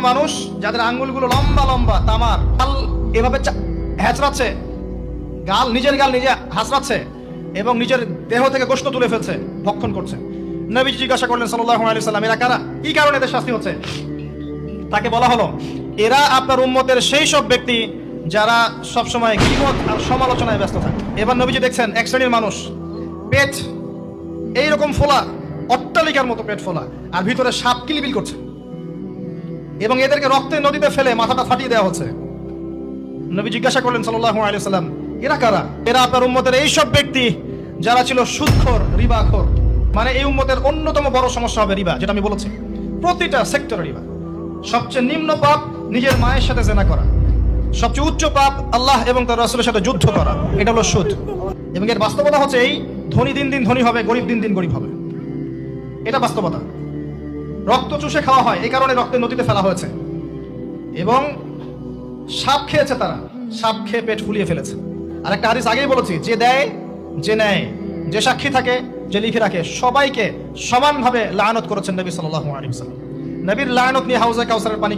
মানুষ যাদের আঙ্গুলগুলো লম্বা লম্বা তামার, গাল এভাবে হ্যাচড়াচ্ছে, নিজের গাল নিজে হাসড়াচ্ছে এবং নিজের দেহ থেকে গোশত তুলে ফেলছে, ভক্ষণ করছে। নবীজি জিজ্ঞাসা করলেন সাল্লাল্লাহু আলাইহি সাল্লাম, এরা কারা? কি কারণে এদের শাস্তি হচ্ছে? তাকে বলা হলো, এরা আপনার উম্মতের সেই সব ব্যক্তি যারা সবসময় গীবত আর সমালোচনায় ব্যস্ত থাকে। এবার নবীজি দেখছেন এক শ্রেণীর মানুষ, পেট এইরকম ফোলা, অট্টালিকার মতো পেট ফোলা, আর ভিতরে সাপ কিলবিল করছে, এবং এদেরকে রক্তের নদীতে ফেলে মাথাটা ফাটিয়ে দেওয়া হচ্ছে। নবী জিজ্ঞাসা করলেন সাল্লাল্লাহু আলাইহি সাল্লাম, এরা কারা? এরা আপনার উম্মতের এই সব ব্যক্তি যারা ছিল সুদখোর, রিবাখোর। মানে এই উম্মতের অন্যতম বড় সমস্যা হবে রিবা, যেটা আমি বলেছি, প্রতিটা সেক্টরে রিবা। সবচেয়ে নিম্ন পাপ নিজের মায়ের সাথে জেনা করা, সবচেয়ে উচ্চ পাপ আল্লাহ এবং তার রাসূলের সাথে যুদ্ধ করা, এটা হলো সুদ। এবং এর বাস্তবতা হচ্ছে এই, ধনী দিন দিন ধনী হবে, গরিব দিন দিন গরিব হবে, এটা বাস্তবতা। রক্ত চুষে খাওয়া হয়, এই কারণে রক্তের নদীতে ফেলা হয়েছে। এবং সাপ খেয়েছে তারা, সাপ খেয়ে পেট ফুলিয়ে ফেলেছে। আর একটা হাদিস আগেই বলেছি, যে দেয়, যে নেয়, যে সাক্ষী থাকে, যে লিখে রাখে, সবাইকে সমানভাবে লানত করেছেন নবী সাল্লাল্লাহু আলাইহি ওয়াসাল্লাম। নবীর লানত নিয়ে হাউজে কাউসারের পানি